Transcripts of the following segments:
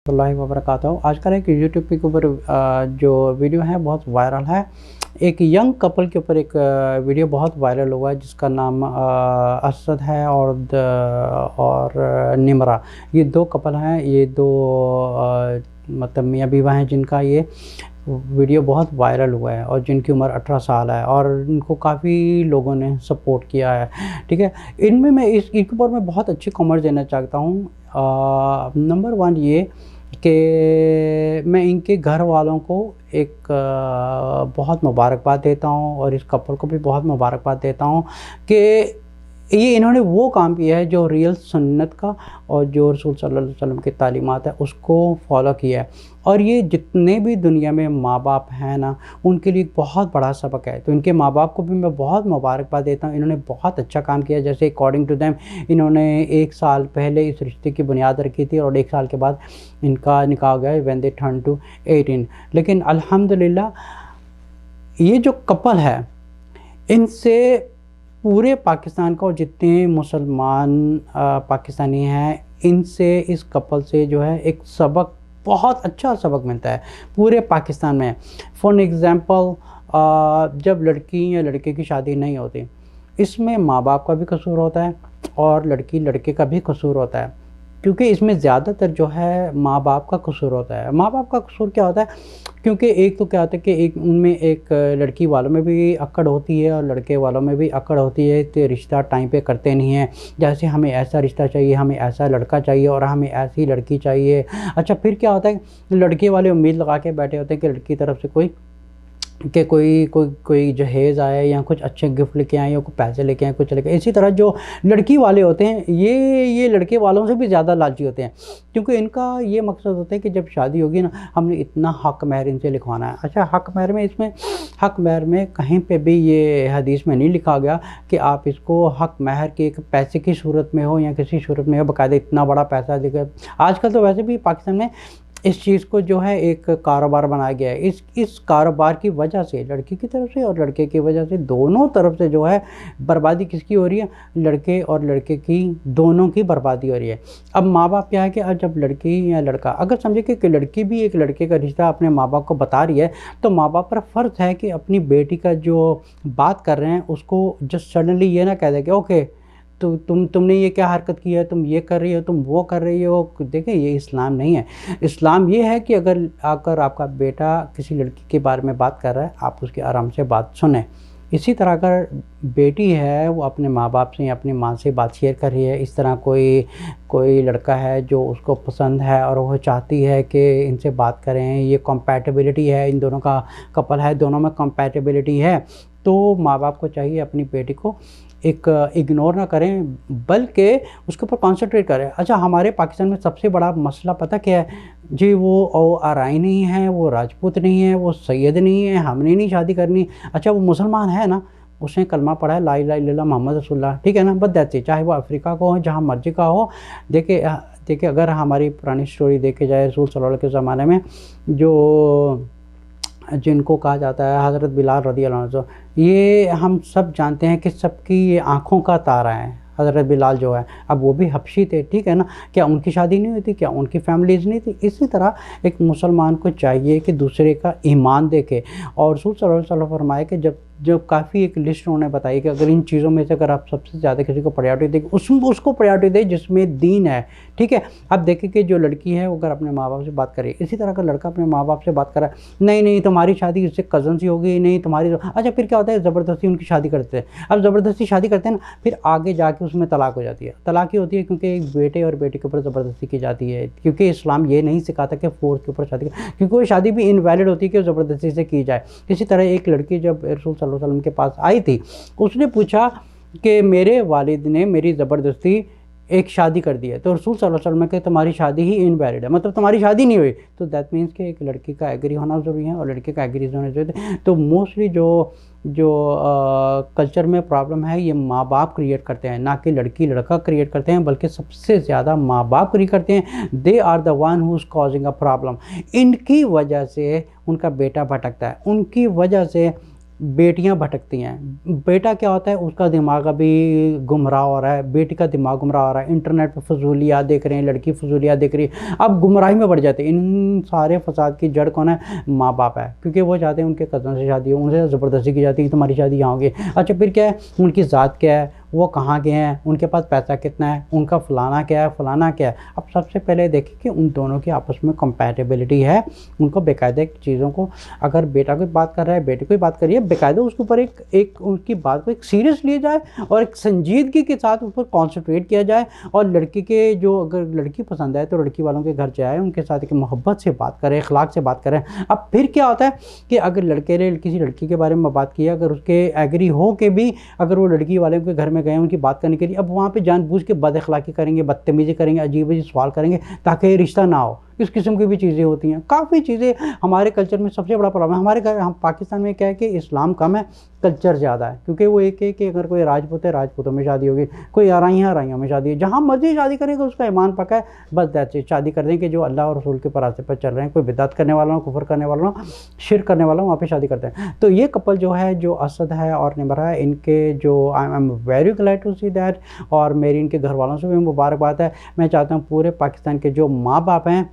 वरहमतुल्लाहि वबरकातुहू। आजकल एक यूट्यूब के ऊपर जो वीडियो है बहुत वायरल है। एक यंग कपल के ऊपर एक वीडियो बहुत वायरल हुआ है जिसका नाम असद है और निमरा। ये दो कपल हैं, ये दो मतलब मियाँ बीवा हैं जिनका ये वीडियो बहुत वायरल हुआ है और जिनकी उम्र 18 साल है और इनको काफ़ी लोगों ने सपोर्ट किया है। ठीक है, इनमें मैं इनके ऊपर मैं बहुत अच्छी कमेंट देना चाहता हूँ। नंबर वन ये कि मैं इनके घर वालों को एक बहुत मुबारकबाद देता हूँ और इस कपल को भी बहुत मुबारकबाद देता हूँ कि ये इन्होंने वो काम किया है जो रियल सुन्नत का और जो रसूल सल्लल्लाहु अलैहि वसल्लम की तालीमात है उसको फॉलो किया है। और ये जितने भी दुनिया में माँ बाप हैं ना, उनके लिए बहुत बड़ा सबक है। तो इनके माँ बाप को भी मैं बहुत मुबारकबाद देता हूँ, इन्होंने बहुत अच्छा काम किया। जैसे अकॉर्डिंग टू देम इन्होंने 1 साल पहले इस रिश्ते की बुनियाद रखी थी और 1 साल के बाद इनका निकाह हो गया व्हेन दे टर्न टू 18। लेकिन अल्हम्दुलिल्लाह ये जो कपल है इनसे पूरे पाकिस्तान का और जितने मुसलमान पाकिस्तानी हैं इनसे इस कपल से जो है एक सबक, बहुत अच्छा सबक मिलता है पूरे पाकिस्तान में। फॉर एग्ज़ाम्पल जब लड़की या लड़के की शादी नहीं होती, इसमें माँ बाप का भी कसूर होता है और लड़की लड़के का भी कसूर होता है, क्योंकि इसमें ज़्यादातर जो है माँ बाप का कसूर होता है। माँ बाप का कसूर क्या होता है, क्योंकि एक तो क्या होता है कि एक उनमें एक लड़की वालों में भी अक्कड़ होती है और लड़के वालों में भी अक्कड़ होती है कि रिश्ता टाइम पे करते नहीं हैं। जैसे हमें ऐसा रिश्ता चाहिए, हमें ऐसा लड़का चाहिए और हमें ऐसी लड़की चाहिए। अच्छा, फिर क्या होता है, लड़के वाले उम्मीद लगा के बैठे होते हैं कि लड़की की तरफ से कोई जहेज़ आए या कुछ अच्छे गिफ्ट लेके आए या कोई पैसे लेके आए, कुछ लेके। इसी तरह जो लड़की वाले होते हैं ये लड़के वालों से भी ज़्यादा लालची होते हैं, क्योंकि इनका ये मकसद होता है कि जब शादी होगी ना, हमने इतना हक़ महर इनसे लिखवाना है। अच्छा, हक़ महर में हक़ महर में कहीं पे भी ये हदीस में नहीं लिखा गया कि आप इसको हक़ महर के एक पैसे की सूरत में हो या किसी सूरत में हो, बाकायदा इतना बड़ा पैसा देकर। आजकल तो वैसे भी पाकिस्तान में इस चीज़ को जो है एक कारोबार बनाया गया है। इस कारोबार की वजह से लड़की की तरफ से और लड़के की वजह से दोनों तरफ से जो है बर्बादी किसकी हो रही है, लड़के और लड़के की दोनों की बर्बादी हो रही है। अब माँ बाप क्या है कि जब लड़की या लड़का अगर समझे कि लड़की भी एक लड़के का रिश्ता अपने माँ बाप को बता रही है, तो माँ बाप पर फ़र्ज़ है कि अपनी बेटी का जो बात कर रहे हैं उसको जस्ट सडनली ये ना कह दे कि ओके तो तुमने ये क्या हरकत की है, तुम ये कर रही हो, तुम वो कर रही हो। देखिए, ये इस्लाम नहीं है। इस्लाम ये है कि अगर आपका बेटा किसी लड़की के बारे में बात कर रहा है, आप उसकी आराम से बात सुनें। इसी तरह अगर बेटी है वो अपने माँ बाप से या अपनी माँ से बात शेयर कर रही है, इस तरह कोई लड़का है जो उसको पसंद है और वो चाहती है कि इनसे बात करें, ये कंपैटिबिलिटी है, इन दोनों का कपल है, दोनों में कंपैटिबिलिटी है, तो माँ बाप को चाहिए अपनी बेटी को एक इग्नोर ना करें बल्कि उसके ऊपर कॉन्सेंट्रेट करें। अच्छा, हमारे पाकिस्तान में सबसे बड़ा मसला पता क्या है जी, वो आरई नहीं है, वो राजपूत नहीं है, वो सैयद नहीं है, हमने नहीं शादी करनी। अच्छा, वो मुसलमान है ना, उसने कलमा पढ़ा है ला इलाहा इल्लल्लाह मोहम्मद रसूलुल्लाह, ठीक है ना, बस दैट्स इट। चाहे वो अफ्रीका का हो, जहाँ मर्जी का हो। देखिए अगर हमारी पुरानी स्टोरी देखे जाए रसूल सल्लल्लाहु अलैहि वसल्लम के ज़माने में जिनको कहा जाता है हज़रत बिलाल रज़ी अल्लाह अन्हु, ये हम सब जानते हैं कि सबकी ये आँखों का तारा है हज़रत बिलाल जो है। अब वो भी हबशी थे, ठीक है ना, क्या उनकी शादी नहीं हुई थी, क्या उनकी फैमिलीज़ नहीं थी? इसी तरह एक मुसलमान को चाहिए कि दूसरे का ईमान देखे। और रसूल सल्लल्लाहु अलैहि वसल्लम फरमाए कि जब काफ़ी एक लिस्ट उन्होंने बताई कि अगर इन चीज़ों में से अगर आप सबसे ज़्यादा किसी को प्रायोरिटी दें, उसको प्रायोरिटी दें जिसमें दीन है, ठीक है। अब देखिए कि जो लड़की है वो अगर अपने माँ बाप से बात करे, इसी तरह अगर लड़का अपने माँ बाप से बात कर रहा है, नहीं तुम्हारी शादी इससे कज़न से होगी, नहीं तुम्हारी। अच्छा, फिर क्या होता है, ज़बरदस्ती उनकी शादी करते हैं। अब ज़बरदस्ती शादी करते हैं ना, फिर आगे जाके उसमें तलाक हो जाती है। तलाक ही होती है क्योंकि एक बेटे और बेटी के ऊपर ज़बरदस्ती की जाती है, क्योंकि इस्लाम ये नहीं सिखाता कि फोर्स के ऊपर शादी, क्योंकि वो शादी भी इनवैलिड होती है कि ज़बरदस्ती से की जाए। इसी तरह एक लड़की जब रसूल सल्लल्लाहु अलैहि वसल्लम के पास आई थी, उसने पूछा कि मेरे वालिद ने मेरी ज़बरदस्ती एक शादी कर दी है, तो रसूल सल्लल्लाहु अलैहि वसल्लम के तुम्हारी शादी ही इनवैलिड है, मतलब तुम्हारी शादी नहीं हुई। तो दैट मीन्स कि एक लड़की का एग्री होना ज़रूरी है और लड़के का एग्री होना ज़रूरी है। तो मोस्टली जो कल्चर में प्रॉब्लम है ये माँ बाप क्रिएट करते हैं, ना कि लड़की लड़का क्रिएट करते हैं, बल्कि सबसे ज़्यादा माँ बाप क्रिएट करते हैं। They are the one who is causing a problem. इनकी वजह से उनका बेटा भटकता है, उनकी वजह से बेटियां भटकती हैं। बेटा क्या होता है, उसका दिमाग अभी गुमराह हो रहा है, बेटी का दिमाग गुमराह हो रहा है, इंटरनेट पर फजूलियात देख रहे हैं, लड़की फजूलियात देख रही है, अब गुमराही में बढ़ जाते हैं। इन सारे फसाद की जड़ कौन है? माँ बाप है, क्योंकि वो चाहते हैं उनके कज़न से शादी हो, उनसे ज़बरदस्ती की जाती है कि तुम्हारी शादी यहाँ होगी। अच्छा फिर क्या है, उनकी ज़ात क्या है, वो कहाँ के हैं, उनके पास पैसा कितना है, उनका फ़लाना क्या है, फ़लाना क्या है। अब सबसे पहले देखें कि उन दोनों की आपस में कंपैटिबिलिटी है। उनको बेकायदे चीज़ों को, अगर बेटा कोई बात कर रहा है, बेटी कोई बात कर रही है, बेकायदे उसके ऊपर एक उनकी बात को एक सीरियस लिया जाए और एक संजीदगी के साथ उस पर कॉन्सेंट्रेट किया जाए। और लड़की के जो, अगर लड़की पसंद है तो लड़की वालों के घर जाए, उनके साथ एक मोहब्बत से बात करें, अखलाक से बात करें। अब फिर क्या होता है कि अगर लड़के ने किसी लड़की के बारे में बात किया, अगर उसके एग्री हो के भी अगर वो लड़की वाले के घर में गए उनकी बात करने के लिए, अब वहाँ पे जानबूझ के बदअखलाकी करेंगे, बदतमीज़ी करेंगे, अजीब-अजीब सवाल करेंगे ताकि रिश्ता ना हो। इस किस्म की भी चीज़ें होती हैं, काफ़ी चीज़ें हमारे कल्चर में। सबसे बड़ा प्रॉब्लम है हमारे घर, हम पाकिस्तान में क्या है कि इस्लाम कम है, कल्चर ज़्यादा है। क्योंकि वो एक है कि अगर कोई राजपूत है, राजपूतों में शादी होगी, कोई आराई है, आराइयों में शादी है, जहाँ मर्जी शादी करेगा, उसका ईमान पक्का है, बस दैट्स इट। शादी कर दें कि जो अल्लाह और रसूल के रास्ते पर चल रहे हैं, कोई बिदअत करने वाला हो, कुफर करने वाला हो, शिर्क करने वाला हो, वहाँ पे शादी करते हैं। तो ये कपल जो है, जो असद है और निमरा है, इनके जो I am very glad to see that, और मेरी इनके घर वालों से भी मुबारकबाद है। मैं चाहता हूँ पूरे पाकिस्तान के जो माँ बाप हैं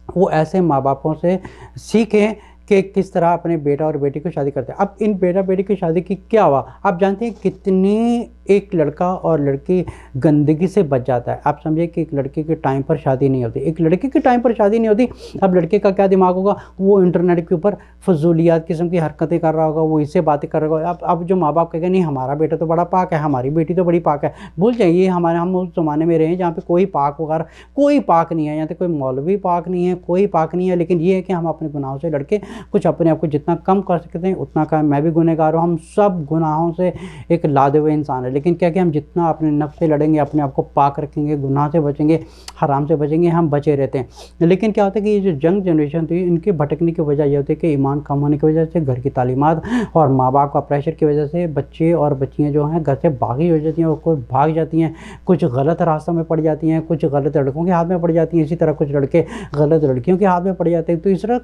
वो ऐसे माँ बापों से सीखें कि किस तरह अपने बेटा और बेटी को शादी करते हैं। अब इन बेटा बेटी की शादी की क्या हुआ, आप जानते हैं कितनी एक लड़का और लड़की गंदगी से बच जाता है। आप समझिए कि एक लड़के के टाइम पर शादी नहीं होती, एक लड़के के टाइम पर शादी नहीं होती। अब लड़के का क्या दिमाग होगा, वो इंटरनेट के ऊपर फजूलियात किस्म की हरकतें कर रहा होगा, वो इससे बातें कर रहा होगा। अब जो माँ बाप कहेंगे नहीं हमारा बेटा तो बड़ा पाक है, हमारी बेटी तो बड़ी पाक है, भूल जाइए हम उस ज़माने में रहे जहाँ पर कोई पाक वगैरह कोई पाक नहीं है। यहाँ तक कोई मौलवी पाक नहीं है, कोई पाक नहीं है। लेकिन ये है कि हम अपने गुनाहों से लड़के कुछ अपने आप को जितना कम कर सकते हैं उतना कम। मैं भी गुनहगार हूँ, हम सब गुनाहों से एक लादे हुए इंसान है। लेकिन क्या कि हम जितना अपने नफ्स से लड़ेंगे, अपने आप को पाक रखेंगे, गुनाह से बचेंगे, हराम से बचेंगे, हम बचे रहते हैं। लेकिन क्या होता है कि ये जो यंग जनरेशन थी, इनके भटकने की वजह यह होती है कि ईमान कम होने की वजह से, घर की तालीमात और माँ बाप का प्रेशर की वजह से बच्चे और बच्चियाँ जो हैं घर से भागी हो जाती हैं, और कोई भाग जाती हैं, कुछ गलत रास्तों में पड़ जाती हैं, कुछ गलत लड़कों के हाथ में पड़ जाती हैं, इसी तरह कुछ लड़के गलत लड़कियों के हाथ में पड़ जाते हैं। तो इस तरह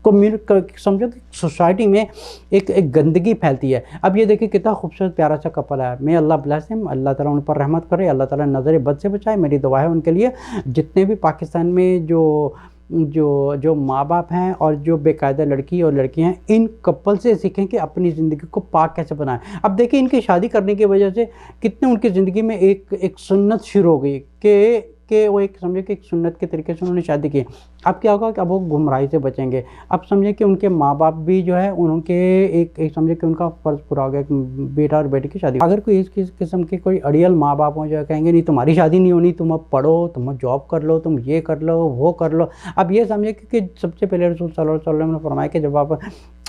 समझो कि सोसाइटी में एक गंदगी फैलती है। अब ये देखिए कितना खूबसूरत प्यारा सा कपल है, मैं अल्लाह ब्लेस हिम, अल्लाह ताला उन पर रहमत करे, अल्लाह ताला नज़र बद से बचाए। मेरी दुआ है उनके लिए। जितने भी पाकिस्तान में जो माँ बाप हैं और जो बेकायदा लड़की और लड़कियां हैं, इन कपल से सीखें कि अपनी ज़िंदगी को पाक कैसे बनाएं। अब देखिए इनकी शादी करने की वजह से कितने उनकी ज़िंदगी में एक सुन्नत शुरू हो गई कि वो एक समझे कि एक सुन्नत के तरीके से उन्होंने शादी की। अब क्या होगा कि अब वो गुमराही से बचेंगे। अब समझे कि उनके माँ बाप भी जो है उनके एक समझे कि उनका फ़र्ज़ पूरा हो गया कि बेटा और बेटी की शादी। अगर कोई इस किस्म के कोई अड़ियल माँ बाप हो जो कहेंगे नहीं तुम्हारी शादी नहीं होनी, तुम अब पढ़ो, तुम जॉब कर लो, तुम ये कर लो, वो कर लो। अब ये समझे कि सबसे पहले रसूल सल्लल्लाहु अलैहि वसल्लम ने फरमाया कि जब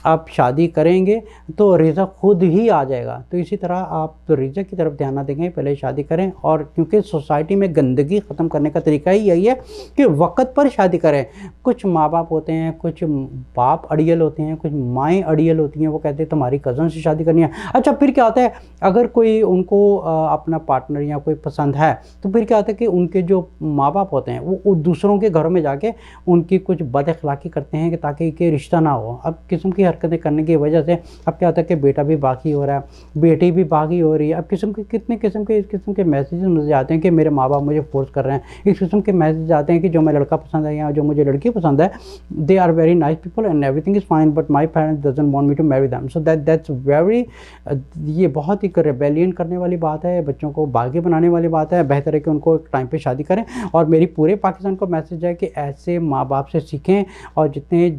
आप शादी करेंगे तो रिज़्क़ खुद ही आ जाएगा। तो इसी तरह आप रिज़्क़ की तरफ ध्यान ना देंगे, पहले शादी करें। और क्योंकि सोसाइटी में गंदगी ख़त्म करने का तरीका ही यही है कि वक्त पर शादी करें। कुछ माँ बाप होते हैं, कुछ बाप अड़ियल होते हैं, कुछ माएँ अड़ियल होती हैं, वो कहते हैं तुम्हारी कज़न से शादी करनी है। अच्छा फिर क्या होता है, अगर कोई उनको अपना पार्टनर या कोई पसंद है तो फिर क्या होता है कि उनके जो माँ बाप होते हैं वो दूसरों के घरों में जाके उनकी कुछ बदअखलाकी करते हैं कि ताकि कि रिश्ता ना हो। अब किस्म की हरकतें करने की वजह से अब क्या होता है कि बेटा भी बागी हो रहा है, बेटी भी बागी हो रही है। अब कितने किस्म के मैसेजेस मुझे आते हैं कि मेरे माँ बाप मुझे फोर्स कर रहे हैं। इस किस्म के मैसेज आते हैं कि जो मैं लड़का पसंद है या जो मुझे लड़की पसंद है, they are very nice people and everything is fine but my parents doesn't want me to marry them. So that's very, ये बहुत ही रेबेलियन करने वाली बात है, बच्चों को बागी बनाने वाली बात है। बेहतर है कि उनको एक टाइम पे शादी करें। और मेरी पूरे पाकिस्तान को मैसेज है कि ऐसे माँ बाप से सीखें, और जितने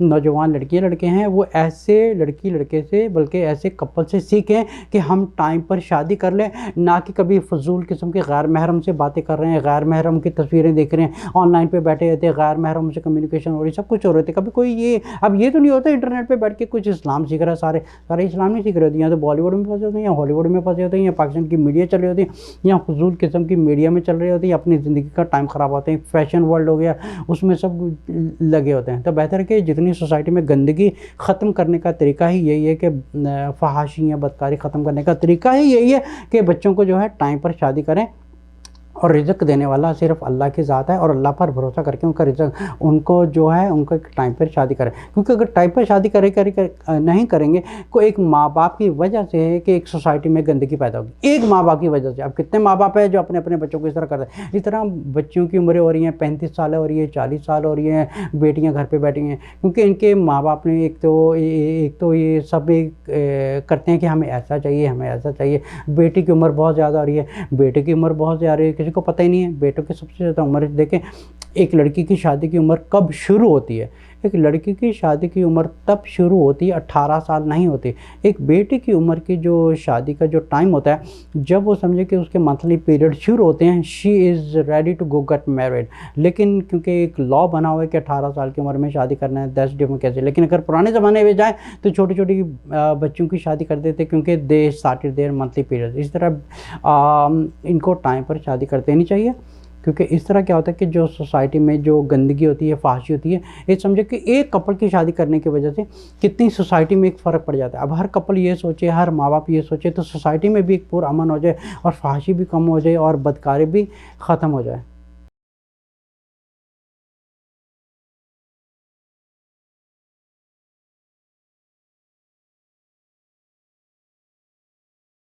नौजवान लड़कियां लड़के हैं वो ऐसे लड़की लड़के से, बल्कि ऐसे कपल से सीखें कि हम टाइम पर शादी कर लें, ना कि कभी फजूल किस्म के गैर महरम से बातें कर रहे हैं, गैर महरम की तस्वीरें देख रहे हैं, ऑनलाइन पे बैठे रहते हैं, गैर महरम से कम्युनिकेशन हो रही, सब कुछ हो रहे थे। कभी कोई ये, अब ये तो नहीं होता इंटरनेट पर बैठ के कुछ इस्लाम सीख रहा है, सारे इस्लाम नहीं सीख रहे होते। यहाँ तो बॉलीवुड में फंसे होते हैं, या हॉलीवुड में फंसे होते हैं, या पाकिस्तान की मीडिया चल रही होती है, या फजूल किस्म की मीडिया में चल रही होती है, अपनी ज़िंदगी का टाइम ख़राब होते हैं, फैशन वर्ल्ड हो गया उसमें सब लगे होते हैं। तो बेहतर है कि जितनी सोसाइटी में गंदगी ख़त्म करने का तरीका ही यही है कि फहाशी या बदकारी ख़त्म करने का तरीका ही यही है कि बच्चों को जो है टाइम पर शादी करें। और रिज़्क देने वाला सिर्फ अल्लाह की ज़ात है, और अल्लाह पर भरोसा करके उनका रिज़्क उनको जो है उनको एक टाइम पर शादी करें। क्योंकि अगर टाइम पर शादी नहीं करेंगे को एक माँ बाप की वजह से है कि एक सोसाइटी में गंदगी पैदा होगी, एक माँ बाप की वजह से। अब कितने माँ बाप हैं जो अपने अपने बच्चों को इस तरह करते हैं। इस तरह बच्चियों की उम्रें हो रही हैं 35 साल हो रही है, 40 साल हो रही हैं, बेटियाँ घर पर बैठी हैं, क्योंकि इनके माँ बाप ने एक तो ये सब करते हैं कि हमें ऐसा चाहिए, हमें ऐसा चाहिए। बेटी की उम्र बहुत ज़्यादा हो रही है, बेटे की उम्र बहुत ज़्यादा है, किसी को पता ही नहीं है। बेटों की सबसे ज़्यादा उम्र देखें, एक लड़की की शादी की उम्र कब शुरू होती है? एक लड़की की शादी की उम्र तब शुरू होती है 18 साल नहीं होती। एक बेटी की उम्र की जो शादी का जो टाइम होता है, जब वो समझे कि उसके मंथली पीरियड शुरू होते हैं, she is ready to go get married. लेकिन क्योंकि एक लॉ बना हुआ है कि 18 साल की उम्र में शादी करना है, 10 डिफरेंट कैसे। लेकिन अगर पुराने ज़माने में जाएँ तो छोटी छोटी बच्चों की शादी कर देते, क्योंकि they started there monthly period. इस तरह इनको टाइम पर शादी कर देनी चाहिए, क्योंकि इस तरह क्या होता है कि जो सोसाइटी में जो गंदगी होती है, फहाशी होती है, ये समझे कि एक कपल की शादी करने की वजह से कितनी सोसाइटी में एक फ़र्क पड़ जाता है। अब हर कपल ये सोचे, हर माँ बाप ये सोचे, तो सोसाइटी में भी एक पुरअमन हो जाए और फहाशी भी कम हो जाए और बदकारी भी ख़त्म हो जाए।